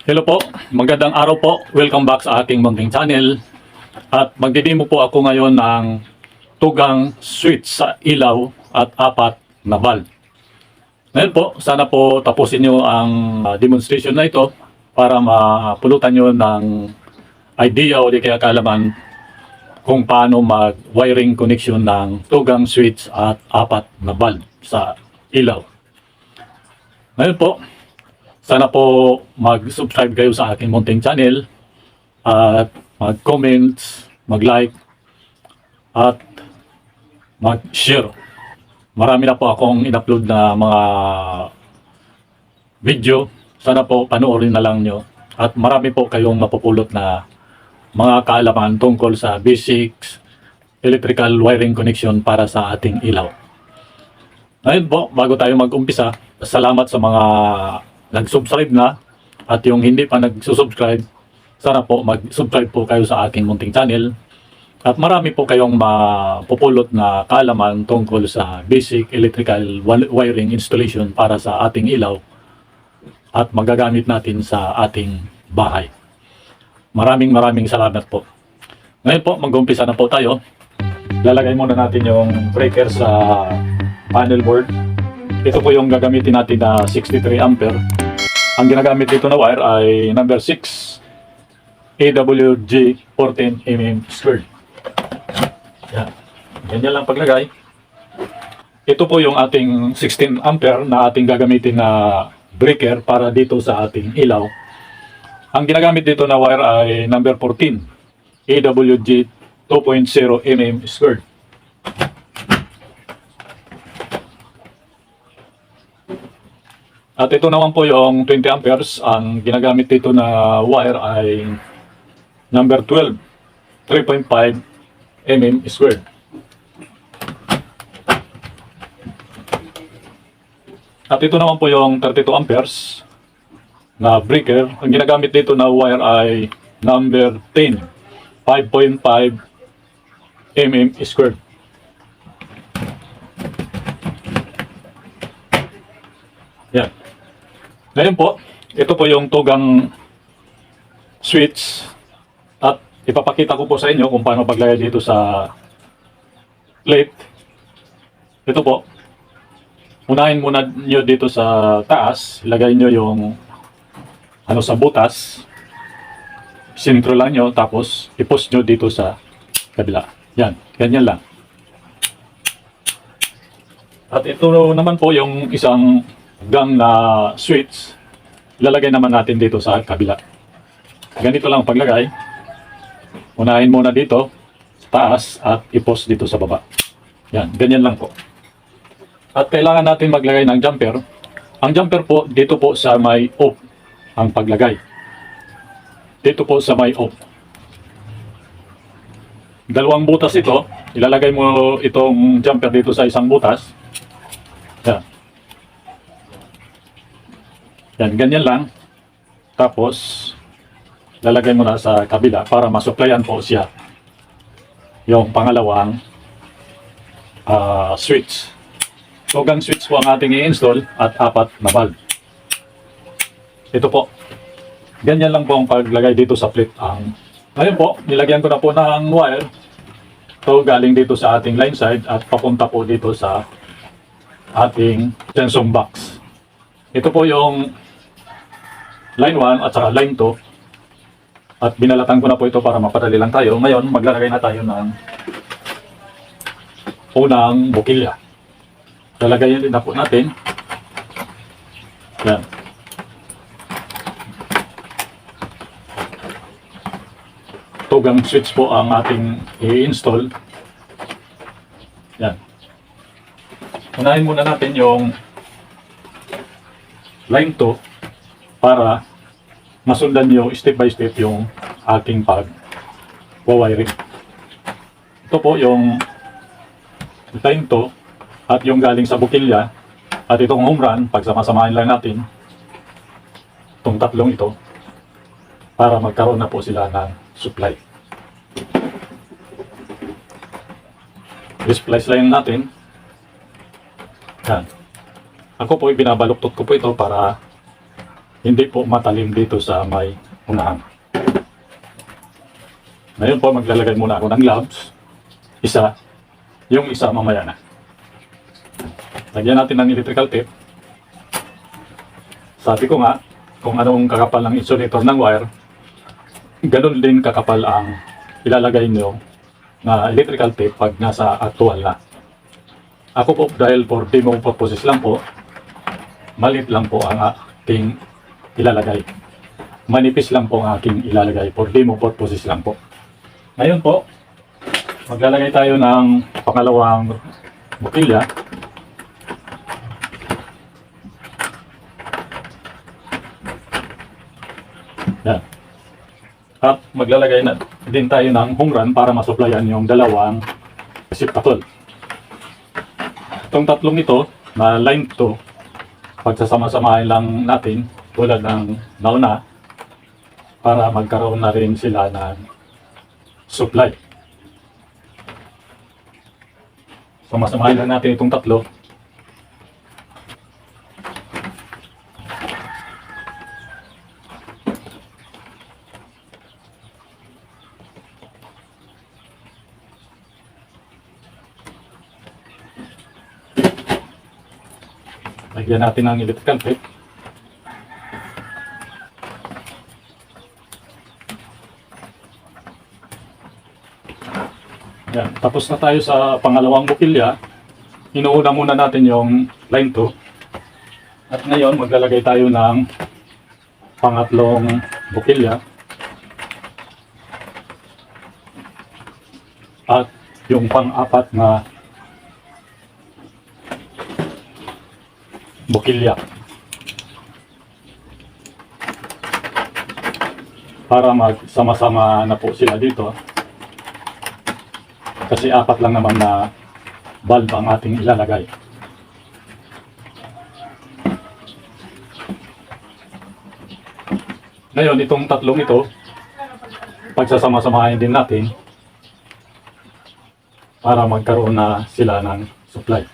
Hello po, magandang araw po. Welcome back sa aking munting channel. At magdidemo po ako ngayon ng tugang switch sa ilaw at 4 na valve. Ngayon po, sana po tapusin nyo ang demonstration na ito para mapulutan nyo ng idea o di kaya kaalaman kung paano mag-wiring connection ng tugang switch at 4 na valve sa ilaw. Ngayon po, sana po mag-subscribe kayo sa aking munting channel at mag-comments, mag-like at mag-share. Marami na po akong in-upload na mga video. Sana po panoorin na lang nyo. At marami po kayong mapupulot na mga kaalaman tungkol sa basics electrical wiring connection para sa ating ilaw. Ngayon po, bago tayo mag-umpisa, salamat sa mga nag-subscribe na at yung hindi pa nag-subscribe, sana po mag-subscribe po kayo sa aking munting channel at marami po kayong mapupulot na kaalaman tungkol sa basic electrical wiring installation para sa ating ilaw at magagamit natin sa ating bahay. Maraming salamat po. Ngayon po, mag-umpisa na po tayo. Lalagay muna natin yung breaker sa panel board. Ito po yung gagamitin natin na 63 ampere. Ang ginagamit dito na wire ay number 6 AWG 14 mm squared. Yan. Ganyan lang paglagay. Ito po yung ating 16 ampere na ating gagamitin na breaker para dito sa ating ilaw. Ang ginagamit dito na wire ay number 14 AWG 2.0 mm squared. At ito naman po yung 20 amperes. Ang ginagamit dito na wire ay number 12, 3.5 mm squared. At ito naman po yung 32 amperes na breaker. Ang ginagamit dito na wire ay number 10, 5.5 mm squared. Yan. Ngayon po, ito po yung tugang switch at ipapakita ko po sa inyo kung paano paglagay dito sa plate. Ito po, unahin muna nyo dito sa taas, ilagay nyo yung sa butas, sintro lang nyo, tapos i-push nyo dito sa kabila. Yan, ganyan lang. At ito naman po yung isang gang na switch, ilalagay naman natin dito sa kabila. Ganito lang paglagay. Unahin muna dito sa taas at i-post dito sa baba. Yan, ganyan lang po. At kailangan natin maglagay ng jumper. Ang jumper po, dito po sa may off ang paglagay. Dito po sa may off. Dalawang butas ito. Ilalagay mo itong jumper dito sa isang butas. Yan. Yan, ganyan lang. Tapos, lalagay mo na sa kabila para masuplayan po siya yung pangalawang switch. Tugang switch po ang ating i-install at 4 na valve. Ito po. Ganyan lang po ang paglagay dito sa plate. Ngayon po, nilagyan ko na po ng wire. Ito galing dito sa ating line side at papunta po dito sa ating sensong box. Ito po yung line 1 at saka line 2. At binalatan ko na po ito para mapadali lang tayo. Ngayon, maglalagay na tayo ng unang bukilya. Lalagay din na po natin. Yan. Tugang switch po ang ating i-install. Yan. Unahin muna natin yung line 2 para masundan nyo step by step yung ating pag-wiring. Ito po yung line 2 at yung galing sa bukilya at itong home run, pagsama-samahin lang natin itong tatlong ito para magkaroon na po sila ng supply. Displace lang natin. Yan. Ako po, binabaluktot ko po ito para hindi po matalim dito sa may unahan. Ngayon po maglalagay muna ako ng gloves. Isa, yung isa mamaya na. Lagyan natin ng electrical tape. Sabi ko nga, kung anong kakapal ng insulator ng wire, ganun din kakapal ang ilalagay nyo na electrical tape pag nasa actual na. Ako po, dahil for demo purposes lang po, maliit lang po ang aking ilalagay. Manipis lang po ang aking ilalagay for demo purposes lang po. Ngayon po, maglalagay tayo ng pangalawang bukilya. Yan. At maglalagay na din tayo ng home run para masuplayan yung dalawang receptacle. Itong tatlong ito na line 2, pagsasama-samahin lang natin tulad ng nauna para magkaroon na rin sila ng supply. Sama-samahin lang natin itong tatlo. Lagyan natin ng electrical tape. Yan. Tapos na tayo sa pangalawang bukilya. Inuuna muna natin yung line 2. At ngayon maglalagay tayo ng pangatlong bukilya. At yung pang-apat na bukilya para magsama-sama na po sila dito kasi apat lang naman na bulb ang ating ilalagay. Ngayon itong tatlong ito pagsasama-samahin din natin para magkaroon na sila ng supply.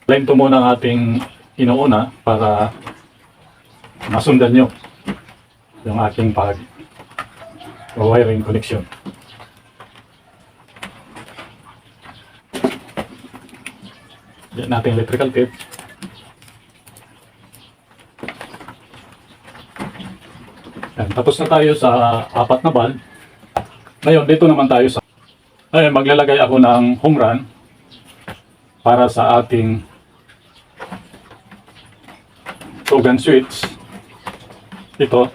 Line 2 muna ang ating inuuna para masundan nyo yung aking wiring connection. Yan natin electrical tape. Yan, tapos na tayo sa apat na bulb. Ngayon, dito naman tayo sa... Ayun, maglalagay ako ng home run para sa ating two-gun switch. Ito.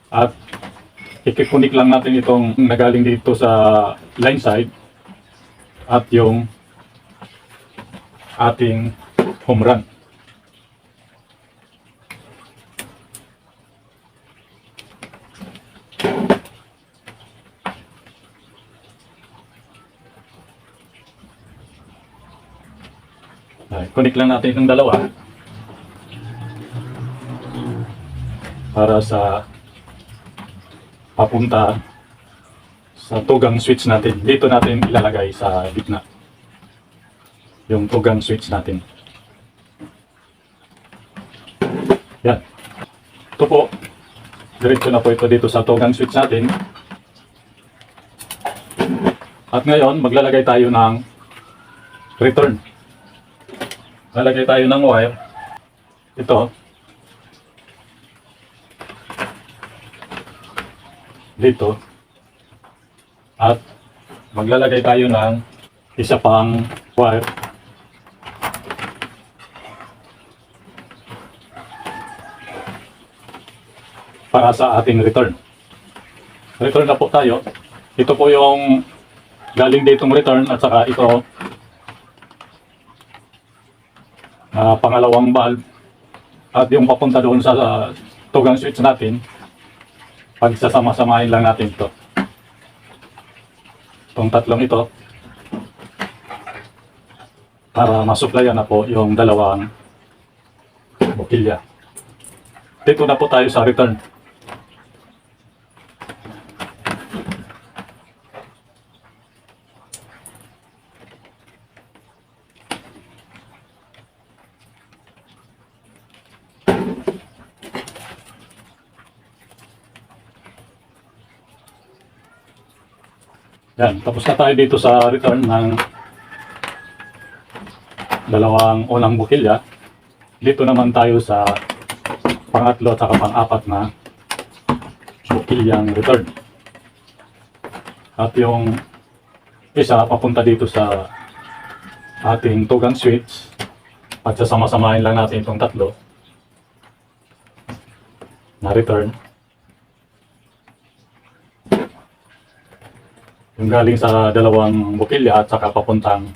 At ikikunik lang natin itong nagaling dito sa line side at yung ating home run. Connect lang natin itong dalawa para sa papunta sa tugang switch natin. Dito natin ilalagay sa gitna yung tugang switch natin. Yan. Ito po, diretso na po ito dito sa tugang switch natin. At ngayon, maglalagay tayo ng return. Lalagay tayo ng wire. Ito. Dito. At maglalagay tayo ng isa pang wire. Para sa ating return. Return na po tayo. Ito po yung galing ditong return at saka ito pangalawang bulb at yung papunta doon sa tugang switch natin. Pagsasama-samahin lang natin ito. Itong tatlong ito para masuplayan na po yung dalawang bukilya. Dito na po tayo sa return. Yan, tapos na tayo dito sa return ng dalawang unang bukilya. Dito naman tayo sa pangatlo at saka pang-apat na bukilyang return. At yung isa papunta dito sa ating tugang switch. At sasama-samahin lang natin itong tatlo na return. Yung galing sa dalawang bukilya at saka papuntang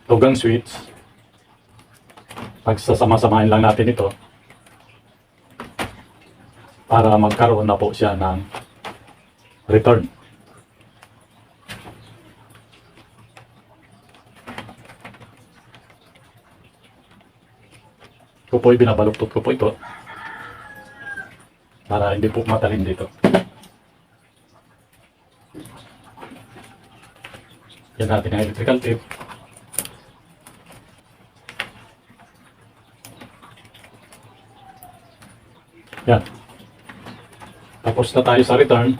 tugang switch. Pagsasama-samahin lang natin ito para magkaroon na po siya ng return. Ko po binabaluktot ko po ito para hindi po matalim dito. Yan natin ang electrical tape. Yan. Tapos na tayo sa return.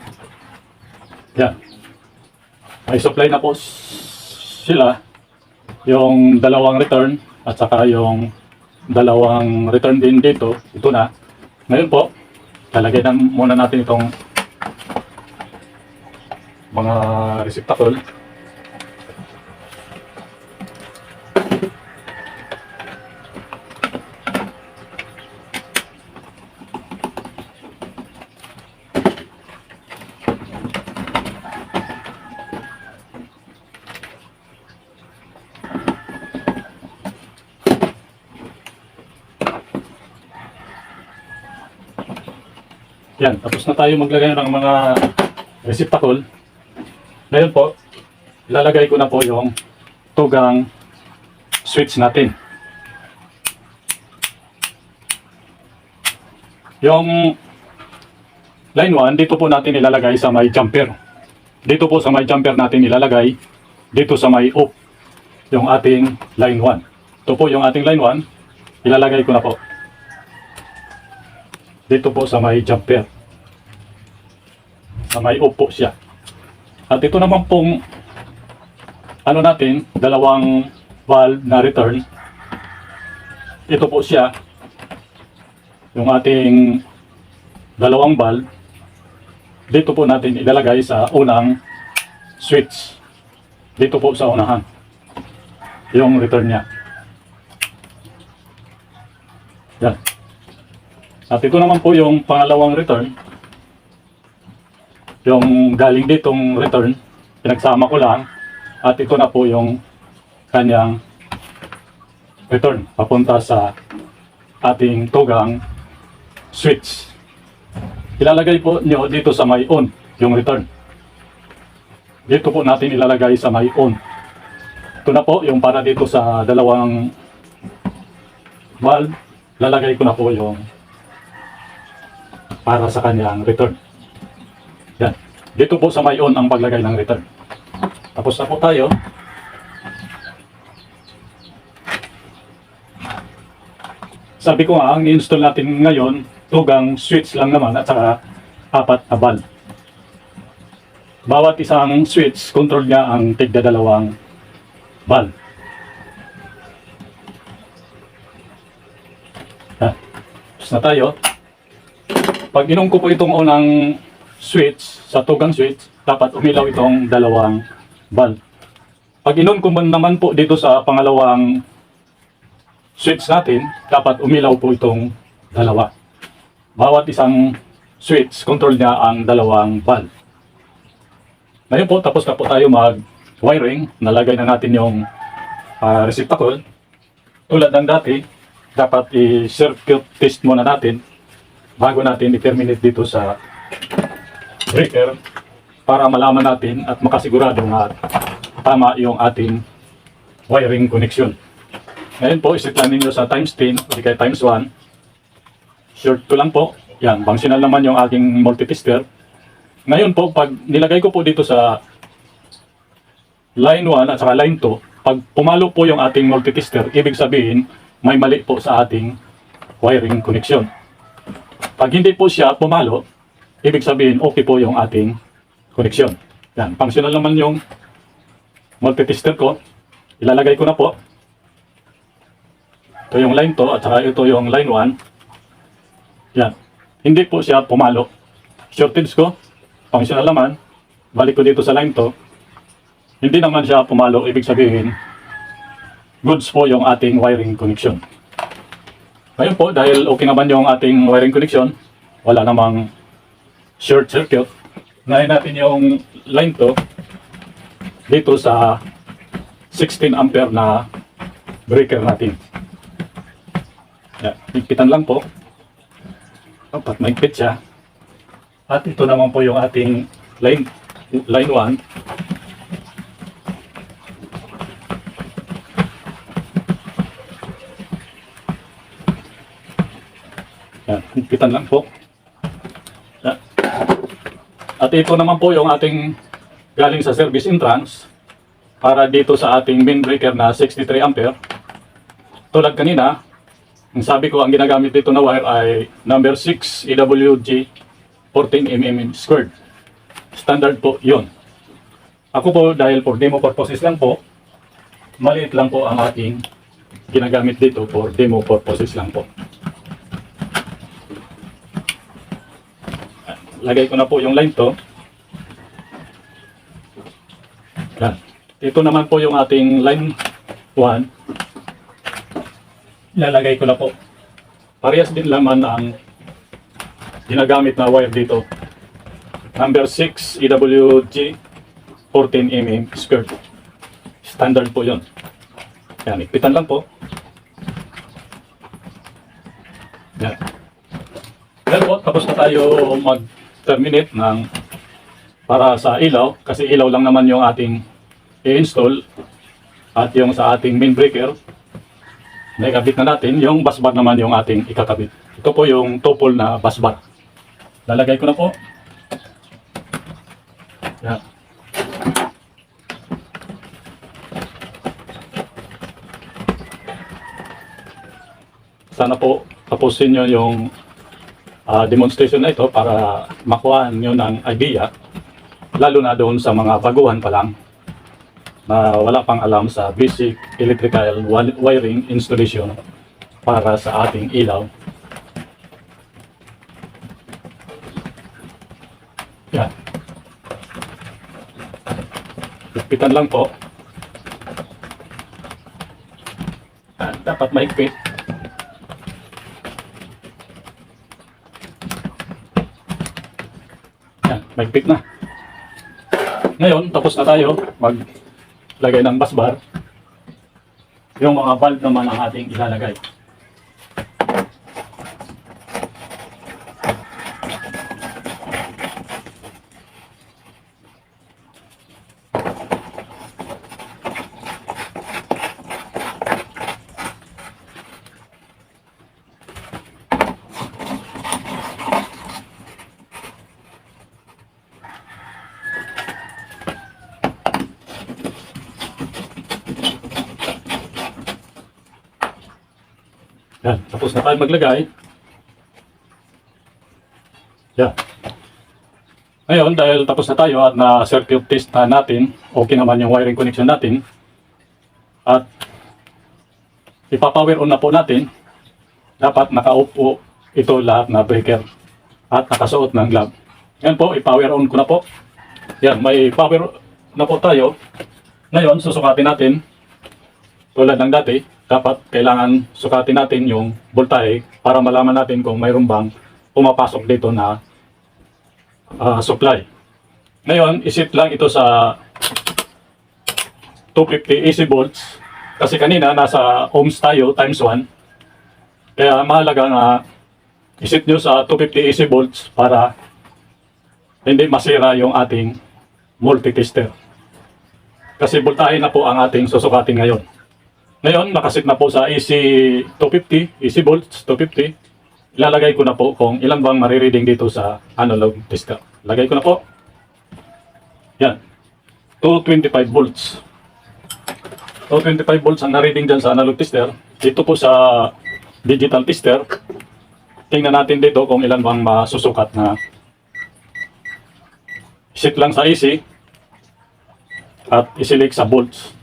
Yan. May supply na po sila. Yung dalawang return at saka yung dalawang return din dito. Ito na. Ngayon po, lalagay na muna natin itong mga receptacle. Yan, tapos na tayo maglagay ng mga receptacle. Ngayon po, ilalagay ko na po yung tugang switch natin. Yung line 1, dito po natin ilalagay sa may jumper. Dito po sa may jumper natin ilalagay, dito sa may off, yung ating line 1. Ito po yung ating line 1, ilalagay ko na po dito po sa may jumper. Sa may off po siya. At ito naman pong ano natin, dalawang valve na return. Ito po siya. Yung ating dalawang valve. Dito po natin ilalagay sa unang switch. Dito po sa unahan. Yung return niya. Yan. At ito naman po yung pangalawang return. Yung galing ditong return, pinagsama ko lang. At ito na po yung kanyang return papunta sa ating tugang switch. Ilalagay po nyo dito sa may on yung return. Dito po natin ilalagay sa may on. Ito na po yung para dito sa dalawang valve. Lalagay ko na po yung para sa kanyang return. Yan. Dito po sa may on ang paglagay ng return. Tapos na po tayo. Sabi ko nga, ang i-install natin ngayon, tugang switch lang naman at saka 4 na valve. Bawat isang switch, control niya ang tigda dalawang valve. Yan. Tapos na tayo. Pag inom ko po itong unang switch, sa tugang switch, dapat umilaw itong dalawang valve. Pag inom ko naman po dito sa pangalawang switch natin, dapat umilaw po itong dalawa. Bawat isang switch, control niya ang dalawang valve. Ngayon po, tapos na po tayo mag-wiring. Nalagay na natin yung receptacle. Tulad ng dati, dapat i-circuit test muna natin bago natin i-terminate dito sa breaker para malaman natin at makasigurado na tama yung ating wiring connection. Ngayon po, isit lang ninyo sa times 10 o di kaya times 1. Short ko lang po. Yan, functional naman yung aking multitester. Ngayon po, pag nilagay ko po dito sa line 1 at saka line 2, pag pumalo po yung ating multitester, ibig sabihin, may mali po sa ating wiring connection. Pag hindi po siya pumalo, ibig sabihin okay po yung ating connection. Yan, functional naman yung multi-tester ko. Ilalagay ko na po. Ito yung line 2 at saka ito yung line 1. Yan. Hindi po siya pumalo. Shortage ko. Functional naman. Balik ko dito sa line 2. Hindi naman siya pumalo. Ibig sabihin, goods po yung ating wiring connection. Ngayon po, dahil okay naman yung ating wiring connection, wala namang short circuit, unahin natin yung line 2 dito sa 16 ampere na breaker natin. Yan, higpitan lang po. Dapat mahigpit siya. At ito naman po yung ating line 1. Yan, higpitan lang po. Yan. At ito naman po yung ating galing sa service entrance para dito sa ating main breaker na 63 ampere. Tulad kanina, ang sabi ko ang ginagamit dito na wire ay number 6 EWG 14 squared. Standard po yun. Ako po dahil for demo purposes lang po, maliit lang po ang ating ginagamit dito for demo purposes lang po. Lagay ko na po yung line to. Yan. Ito naman po yung ating line 1. Ilalagay ko na po. Parehas din naman ang ginagamit na wire dito. Number 6 EWG 14 squared. Standard po yun. Yan, ikpitan lang po. Yan. Yan po, tapos na tayo mag-terminate ng para sa ilaw. Kasi ilaw lang naman yung ating i-install. At yung sa ating main breaker, naikabit na natin. Yung busbar naman yung ating ikakabit. Ito po yung 2-pole na busbar. Lalagay ko na po. Yan. Sana po tapusin nyo yung demonstration na ito para makuha nyo ng idea. Lalo na doon sa mga baguhan pa lang na wala pang alam sa basic electrical wiring installation para sa ating ilaw. Yan. Higpitan lang po. Yan, dapat mahigpit. Yan, mahigpit na. Ngayon, tapos na tayo maglagay ng busbar. Yung mga valve naman ang ating ilalagay. Yan, tapos na tayo maglagay. Yan. Ngayon, dahil tapos na tayo at na-circuit test na natin, okay naman yung wiring connection natin, at ipapower on na po natin, dapat naka-off po ito lahat na breaker at nakasuot ng glove. Yan po, i-power on ko na po. Yan, may power na po tayo. Ngayon, susukatin natin, tulad ng dati, dapat kailangan sukatin natin yung voltahe para malaman natin kung mayroon bang pumapasok dito na supply. Ngayon, isit lang ito sa 250 AC volts kasi kanina nasa ohms tayo times 1. Kaya mahalaga na isit nyo sa 250 AC volts para hindi masira yung ating multi-tester. Kasi voltahe na po ang ating susukatin ngayon. Ngayon, nakasit na po sa AC 250, AC volts 250. Ilalagay ko na po kung ilan bang marireading dito sa analog tester. Lagay ko na po. Yan. 225 volts. 225 volts ang na-reading dyan sa analog tester. Dito po sa digital tester, tingnan natin dito kung ilan bang masusukat na Isit lang sa AC at isilik sa volts.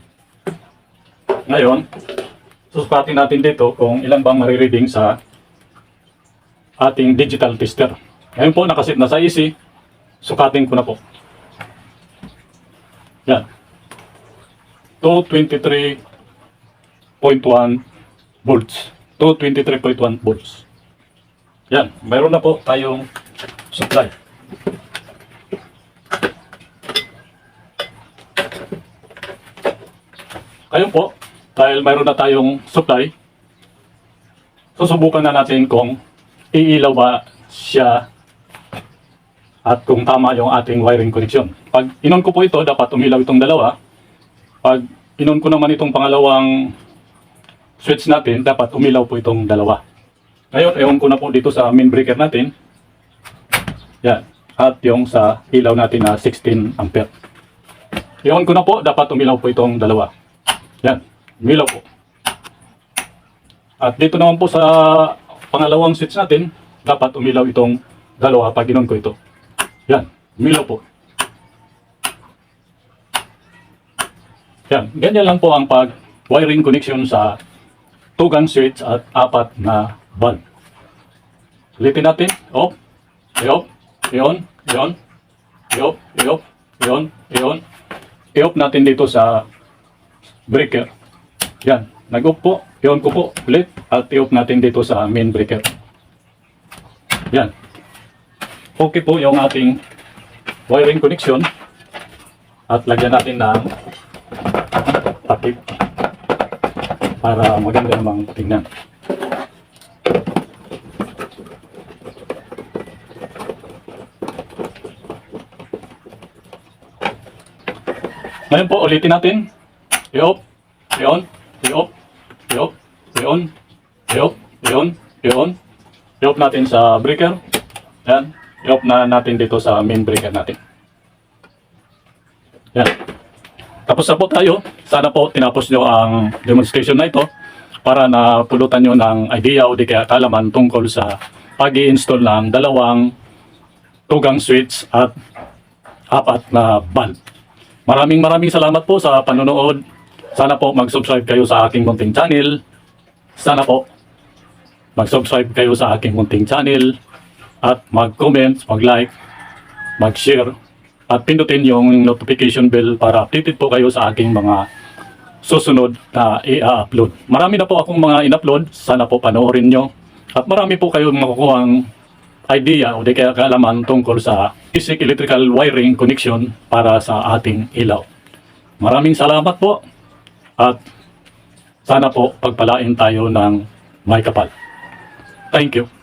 Ngayon, susukatin natin dito kung ilan bang marireading sa ating digital tester. Ngayon po, nakasit na sa AC. Sukatin ko na po. Yan. 223.1 volts. 223.1 volts. Yan. Mayroon na po tayong supply. Ngayon po, dahil mayroon na tayong supply, susubukan na natin kung iilaw ba siya at kung tama yung ating wiring connection. Pag inon ko po ito, dapat umilaw itong dalawa. Pag inon ko naman itong pangalawang switch natin, dapat umilaw po itong dalawa. Ngayon, ewan ko na po dito sa main breaker natin. Yan. At yung sa ilaw natin na 16 ampere. Ewan ko na po, dapat umilaw po itong dalawa. Yan. Umilaw po. At dito naman po sa pangalawang switch natin, dapat umilaw itong dalawa pag inon ko ito. Yan. Umilaw po. Yan. Ganyan lang po ang pag-wiring connection sa tugang switch at 4 na bulb. Ulitin natin. Off. I-off. I-on. I-on. I-off. I-off. I-on. I-on. I-off natin dito sa breaker. Yan. Nag-off po. I-on ko po ulit. At i-off natin dito sa main breaker. Yan. Okay po yung ating wiring connection. At lagyan natin ng takip para maganda namang tingnan. Ngayon po, ulitin natin. I-off, i-on, i-off, i-off, i-on, i-off, i-on, i-on. I-off natin sa breaker. Yan. I-off na natin dito sa main breaker natin. Yan. Tapos na po tayo. Sana po tinapos nyo ang demonstration na ito para na pulutan nyo ng idea o di kaya kalaman tungkol sa pag-i-install ng dalawang tugang switch at 4 na bulb. Maraming salamat po sa panonood. Sana po mag-subscribe kayo sa aking munting channel. Sana po mag-subscribe kayo sa aking munting channel at mag-comment, mag-like, mag-share at pindutin yung notification bell para updated po kayo sa aking mga susunod na i-upload. Marami na po akong mga in-upload. Sana po panoorin nyo. At marami po kayong makukuhang idea o di kaya kaalaman tungkol sa basic electrical wiring connection para sa ating ilaw. Maraming salamat po at sana po pagpalain tayo ng may kapal. Thank you.